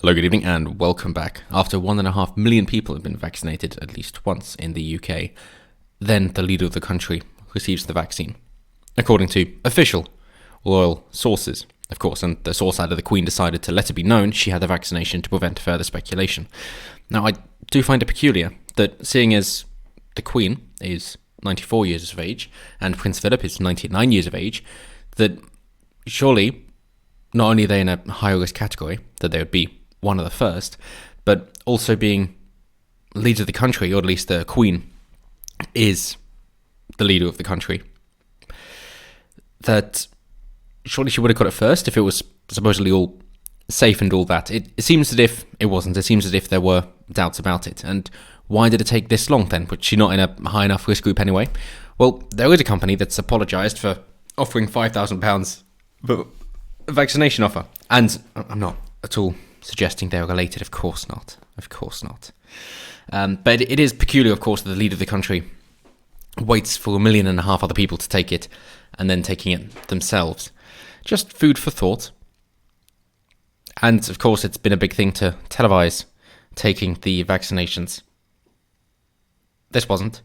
Hello, good evening, and welcome back. After 1.5 million people have been vaccinated at least once in the UK, then the leader of the country receives the vaccine, according to official royal sources, of course, and the source side of the Queen decided to let it be known she had the vaccination to prevent further speculation. Now, I do find it peculiar that, seeing as the Queen is 94 years of age and Prince Philip is 99 years of age, that surely not only are they in a higher risk category, that they would be one of the first, but also being leader of the country, or at least the Queen is the leader of the country, that surely she would have got it first if it was supposedly all safe and all that. It seems as if it wasn't. It seems as if there were doubts about it. And why did it take this long then? Was she not in a high enough risk group anyway? Well, there is a company that's apologised for offering £5,000 for a vaccination offer. And I'm not at all suggesting they're related. Of course not. Of course not. But it is peculiar, of course, that the leader of the country waits for 1.5 million other people to take it and then taking it themselves. Just food for thought. And, of course, it's been a big thing to televise taking the vaccinations. This wasn't.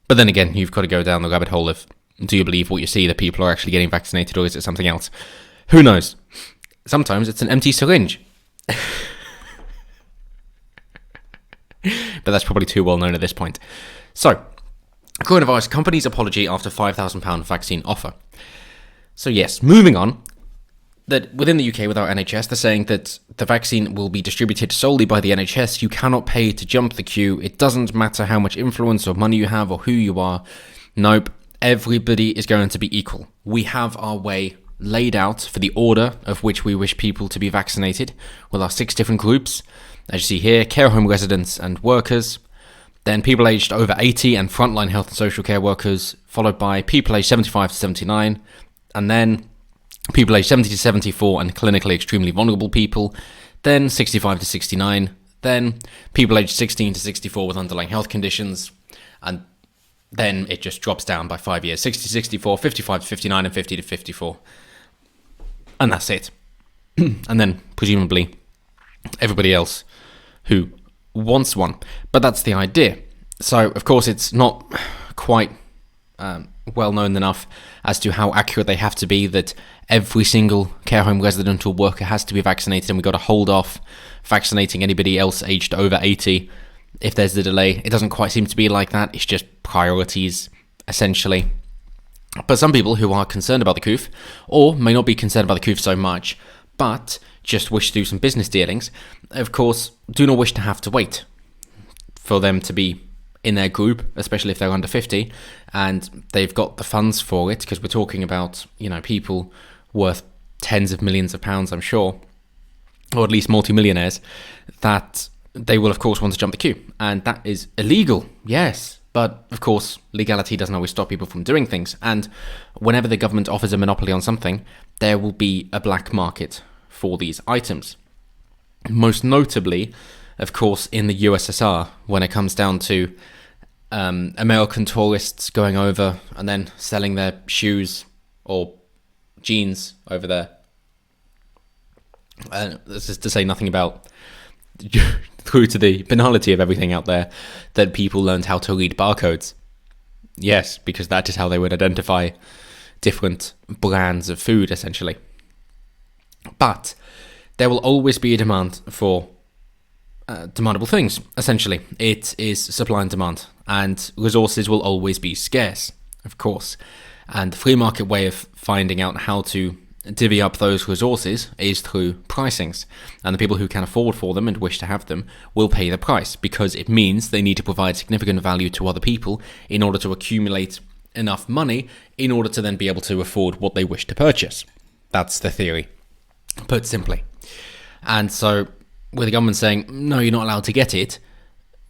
But then again, you've got to go down the rabbit hole of, do you believe what you see, that people are actually getting vaccinated, or is it something else? Who knows? Sometimes it's an empty syringe. But that's probably too well known at this point. So, coronavirus company's apology after £5,000 vaccine offer. So yes, moving on, that within the UK with our NHS, they're saying that the vaccine will be distributed solely by the NHS. You cannot pay to jump the queue. It doesn't matter how much influence or money you have or who you are. Nope, everybody is going to be equal. We have our way laid out for the order of which we wish people to be vaccinated, with our 6 different groups. As you see here, care home residents and workers, then people aged over 80 and frontline health and social care workers, followed by people aged 75 to 79, and then people aged 70 to 74 and clinically extremely vulnerable people, then 65 to 69, then people aged 16 to 64 with underlying health conditions, and then it just drops down by 5 years, 60 to 64, 55 to 59, and 50 to 54. And that's it. And then, presumably, everybody else who wants one. But that's the idea. So, of course, it's not quite well known enough as to how accurate they have to be, that every single care home resident or worker has to be vaccinated, and we've got to hold off vaccinating anybody else aged over 80 if there's a delay. It doesn't quite seem to be like that. It's just priorities, essentially. But some people who are concerned about the COOF, or may not be concerned about the COOF so much, but just wish to do some business dealings, of course, do not wish to have to wait for them to be in their group, especially if they're under 50, and they've got the funds for it, because we're talking about, people worth tens of millions of pounds, I'm sure, or at least multi-millionaires, that they will, of course, want to jump the queue. And that is illegal, yes. But, of course, legality doesn't always stop people from doing things. And whenever the government offers a monopoly on something, there will be a black market for these items. Most notably, of course, in the USSR, when it comes down to American tourists going over and then selling their shoes or jeans over there. This is to say nothing about, through to the banality of everything out there, that people learned how to read barcodes. Yes, because that is how they would identify different brands of food, essentially. But there will always be a demand for demandable things, essentially. It is supply and demand, and resources will always be scarce, of course. And the free market way of finding out how to divvy up those resources is through pricings, and the people who can afford for them and wish to have them will pay the price, because it means they need to provide significant value to other people in order to accumulate enough money in order to then be able to afford what they wish to purchase. That's the theory, put simply. And so with the government saying, no, you're not allowed to get it,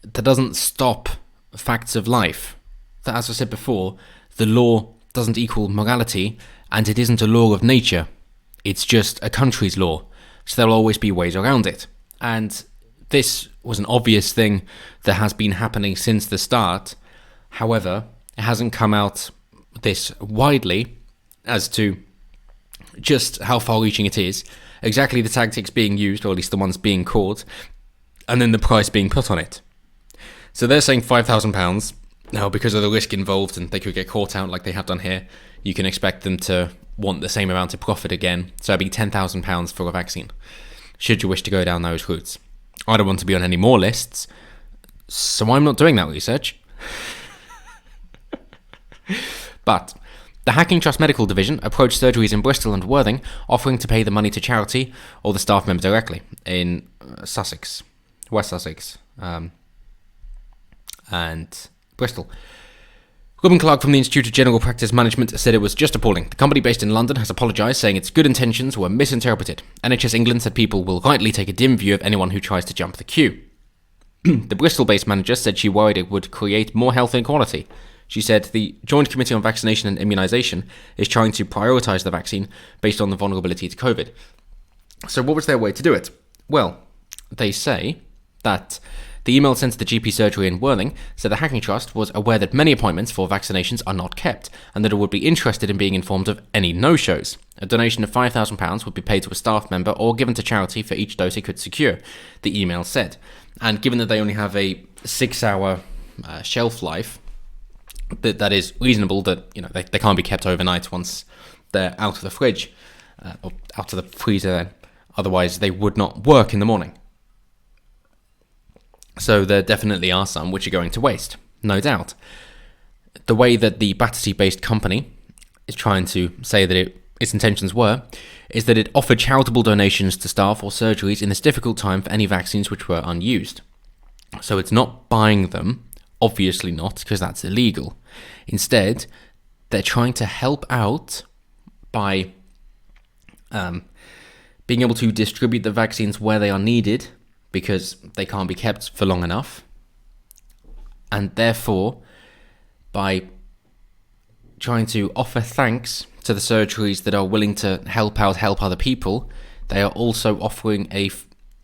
that doesn't stop facts of life. That, as I said before, the law doesn't equal morality, and it isn't a law of nature. It's just a country's law. So there'll always be ways around it. And this was an obvious thing that has been happening since the start. However, it hasn't come out this widely as to just how far-reaching it is exactly the tactics being used, or at least the ones being caught, and then the price being put on it. So they're saying £5,000. Now, because of the risk involved and they could get caught out like they have done here, you can expect them to want the same amount of profit again. So it'd be £10,000 for a vaccine, should you wish to go down those routes. I don't want to be on any more lists, so I'm not doing that research. But the Hacking Trust Medical Division approached surgeries in Bristol and Worthing, offering to pay the money to charity or the staff member directly in Sussex, West Sussex, and Bristol. Robin Clark from the Institute of General Practice Management said it was just appalling. The company based in London has apologised, saying its good intentions were misinterpreted. NHS England said people will rightly take a dim view of anyone who tries to jump the queue. The Bristol-based manager said she worried it would create more health inequality. She said the Joint Committee on Vaccination and Immunisation is trying to prioritise the vaccine based on the vulnerability to COVID. So what was their way to do it? Well, they say that the email sent to the GP surgery in Worthing said the Hacking Trust was aware that many appointments for vaccinations are not kept, and that it would be interested in being informed of any no-shows. A donation of £5,000 would be paid to a staff member or given to charity for each dose it could secure, the email said. And given that they only have a 6-hour shelf life, that is reasonable that they can't be kept overnight once they're out of the fridge, or out of the freezer then. Otherwise, they would not work in the morning. So there definitely are some which are going to waste, no doubt. The way that the Battersea-based company is trying to say that its intentions were, is that it offered charitable donations to staff or surgeries in this difficult time for any vaccines which were unused. So it's not buying them, obviously not, because that's illegal. Instead, they're trying to help out by being able to distribute the vaccines where they are needed, because they can't be kept for long enough, and therefore by trying to offer thanks to the surgeries that are willing to help other people, they are also offering a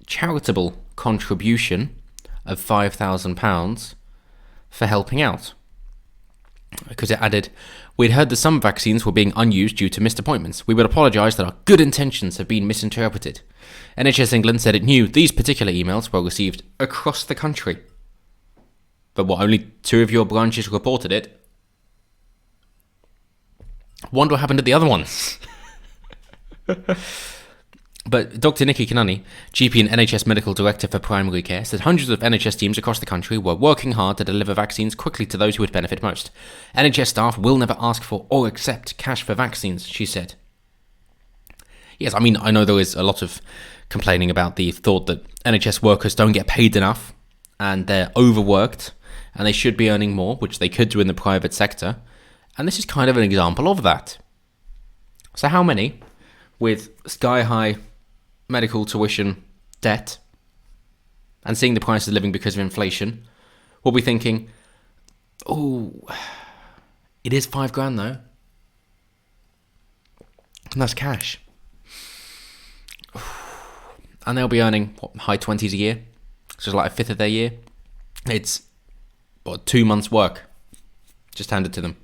charitable contribution of £5,000 for helping out. Because it added, "We'd heard that some vaccines were being unused due to missed appointments. We would apologise that our good intentions have been misinterpreted." NHS England said it knew these particular emails were received across the country. But only 2 of your branches reported it? Wonder what happened to the other ones. But Dr. Nikki Kanani, GP and NHS Medical Director for Primary Care, said hundreds of NHS teams across the country were working hard to deliver vaccines quickly to those who would benefit most. NHS staff will never ask for or accept cash for vaccines, she said. Yes, I know there is a lot of complaining about the thought that NHS workers don't get paid enough and they're overworked and they should be earning more, which they could do in the private sector. And this is kind of an example of that. So how many, with sky-high medical tuition debt and seeing the price of living because of inflation, will be thinking, oh, it is £5,000 though. And that's cash. And they'll be earning, high 20s a year? So it's like a fifth of their year. It's, 2 months' work just handed to them.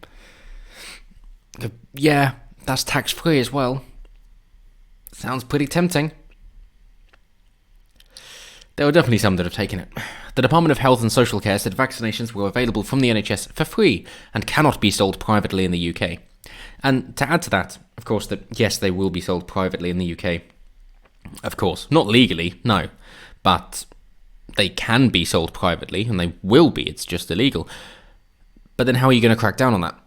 Yeah, that's tax-free as well. Sounds pretty tempting. There were definitely some that have taken it. The Department of Health and Social Care said vaccinations were available from the NHS for free and cannot be sold privately in the UK. And to add to that, of course, that yes, they will be sold privately in the UK. Of course, not legally, no. But they can be sold privately, and they will be, it's just illegal. But then how are you going to crack down on that?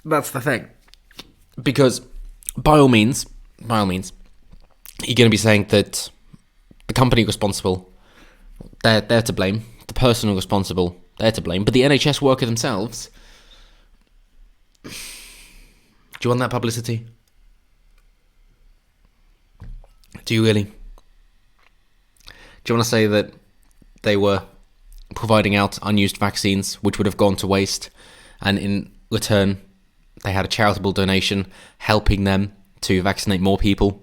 That's the thing. Because by all means, you're going to be saying that the company responsible, they're to blame. The person responsible, they're to blame. But the NHS worker themselves, do you want that publicity? Do you really? Do you want to say that they were providing out unused vaccines which would have gone to waste, and in return they had a charitable donation helping them to vaccinate more people?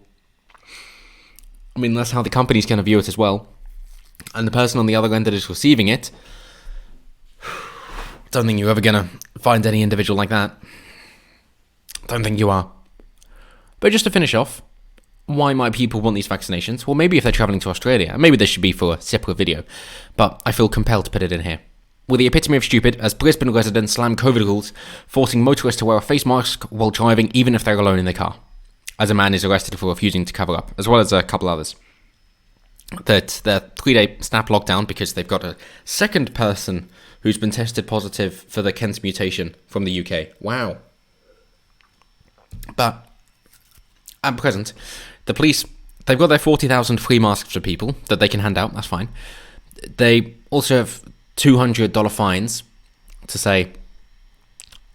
I mean, that's how the company's going to view it as well. And the person on the other end that is receiving it, don't think you're ever going to find any individual like that. Don't think you are. But just to finish off, why might people want these vaccinations? Well, maybe if they're travelling to Australia, maybe this should be for a separate video, but I feel compelled to put it in here. We're the epitome of stupid as Brisbane residents slam COVID rules, forcing motorists to wear a face mask while driving even if they're alone in the car, as a man is arrested for refusing to cover up, as well as a couple others. That their 3-day snap lockdown because they've got a second person who's been tested positive for the Kent mutation from the UK. Wow. But at present, the police, they've got their 40,000 free masks for people that they can hand out, that's fine. They also have $200 fines to say,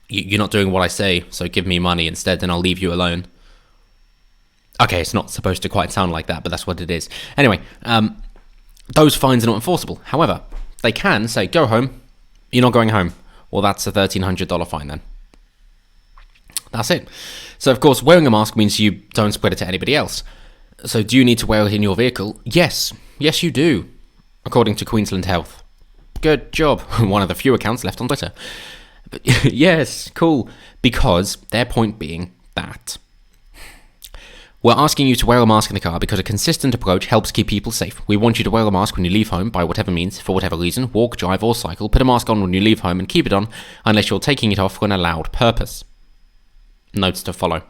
you're not doing what I say, so give me money instead and I'll leave you alone. Okay, it's not supposed to quite sound like that, but that's what it is. Anyway, those fines are not enforceable. However, they can say, go home, you're not going home. Well, that's a $1,300 fine then. That's it. So, of course, wearing a mask means you don't spread it to anybody else. So, do you need to wear it in your vehicle? Yes. Yes, you do, according to Queensland Health. Good job. One of the few accounts left on Twitter. But, yes, cool. Because their point being that we're asking you to wear a mask in the car because a consistent approach helps keep people safe. We want you to wear a mask when you leave home by whatever means, for whatever reason, walk, drive or cycle. Put a mask on when you leave home and keep it on unless you're taking it off for an allowed purpose. Notes to follow.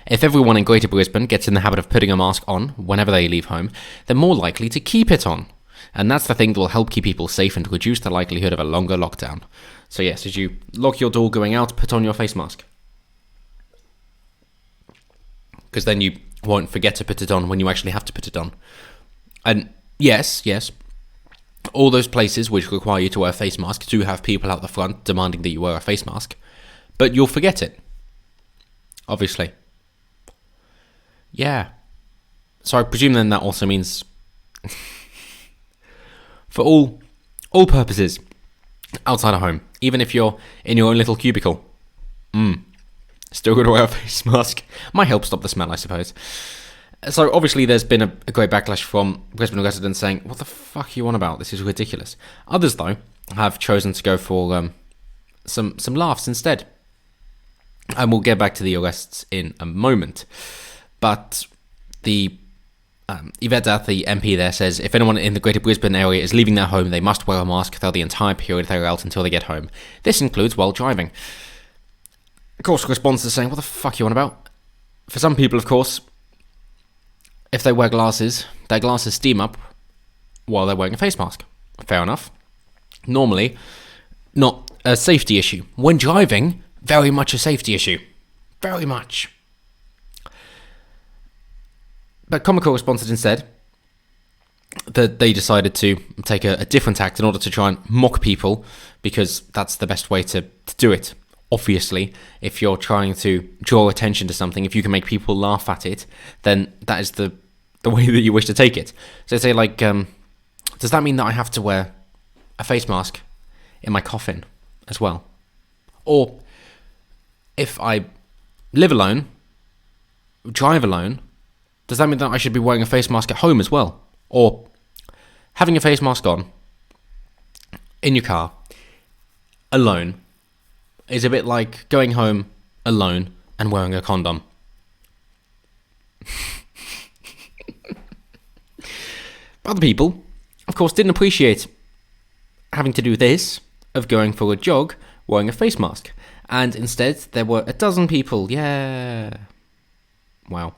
If everyone in Greater Brisbane gets in the habit of putting a mask on whenever they leave home, they're more likely to keep it on. And that's the thing that will help keep people safe and reduce the likelihood of a longer lockdown. So yes, as you lock your door going out, put on your face mask. Because then you won't forget to put it on when you actually have to put it on. And yes, all those places which require you to wear a face mask do have people out the front demanding that you wear a face mask. But you'll forget it. Obviously. Yeah. So I presume then that also means for all purposes outside of home, even if you're in your own little cubicle, still going to wear a face mask. Might help stop the smell, I suppose. So obviously there's been a great backlash from Brisbane residents saying, what the fuck are you on about? This is ridiculous. Others, though, have chosen to go for some laughs instead. And we'll get back to the arrests in a moment. But the Yvette, the MP there, says if anyone in the Greater Brisbane area is leaving their home, they must wear a mask throughout the entire period they're out until they get home. This includes while driving. Of course, responses are saying, what the fuck are you on about? For some people, of course, if they wear glasses, their glasses steam up while they're wearing a face mask. Fair enough. Normally, not a safety issue. When driving, very much a safety issue. Very much. But comical responses instead that they decided to take a different tact in order to try and mock people because that's the best way to do it. Obviously, if you're trying to draw attention to something, if you can make people laugh at it, then that is the way that you wish to take it. So say like, does that mean that I have to wear a face mask in my coffin as well? Or if I live alone, drive alone, does that mean that I should be wearing a face mask at home as well? Or having a face mask on in your car alone is a bit like going home alone and wearing a condom. Other people, of course, didn't appreciate having to do this, of going for a jog wearing a face mask. And instead, there were 12 people, wow,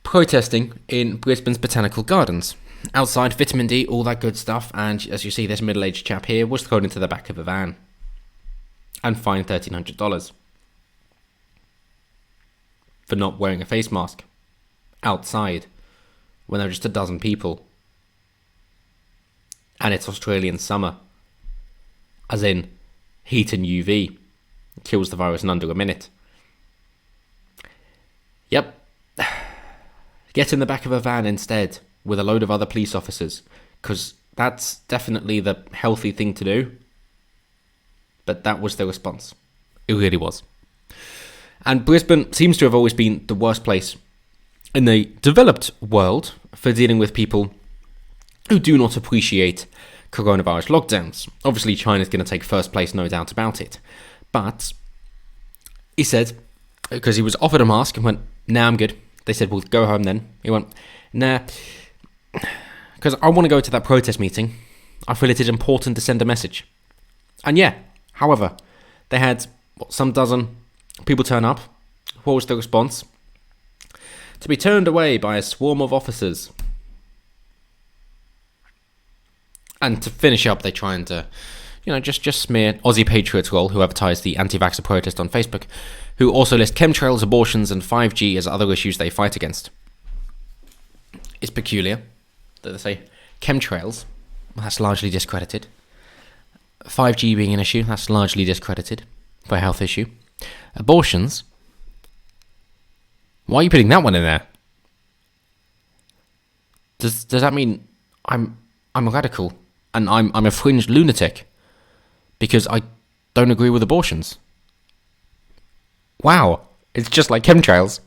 protesting in Brisbane's Botanical Gardens. Outside, vitamin D, all that good stuff, and as you see, this middle-aged chap here was thrown into the back of a van and fined $1,300 for not wearing a face mask outside when there are just 12 people. And it's Australian summer, as in heat and UV. Kills the virus in under a minute. Yep. Get in the back of a van instead with a load of other police officers, because that's definitely the healthy thing to do. But that was the response. It really was. And Brisbane seems to have always been the worst place in the developed world for dealing with people who do not appreciate coronavirus lockdowns. Obviously, China's going to take first place, no doubt about it. But he said, because he was offered a mask and went, nah, I'm good. They said, "We'll go home then." He went, "Nah, because I want to go to that protest meeting. I feel it is important to send a message." And yeah, however, they had some dozen people turn up. What was the response? To be turned away by a swarm of officers. And to finish up, they try and, just smear Aussie Patriots Roll, who advertised the anti-vaxxer protest on Facebook, who also list chemtrails, abortions, and 5G as other issues they fight against. It's peculiar that they say chemtrails. That's largely discredited. 5G being an issue, that's largely discredited for a health issue. Abortions, why are you putting that one in there? Does that mean I'm a radical and I'm a fringe lunatic because I don't agree with abortions? Wow, it's just like chemtrails.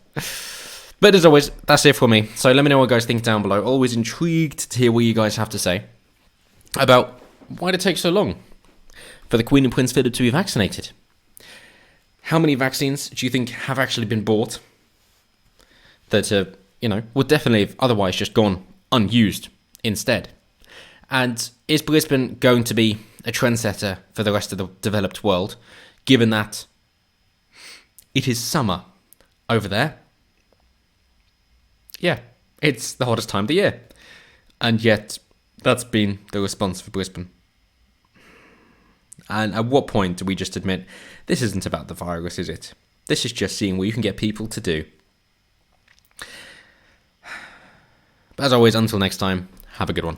But as always, that's it for me. So let me know what you guys think down below. Always intrigued to hear what you guys have to say about why did it take so long for the Queen and Prince Philip to be vaccinated. How many vaccines do you think have actually been bought that, would definitely have otherwise just gone unused instead? And is Brisbane going to be a trendsetter for the rest of the developed world, given that it is summer over there? Yeah, it's the hottest time of the year. And yet, that's been the response for Brisbane. And at what point do we just admit, this isn't about the virus, is it? This is just seeing what you can get people to do. But as always, until next time, have a good one.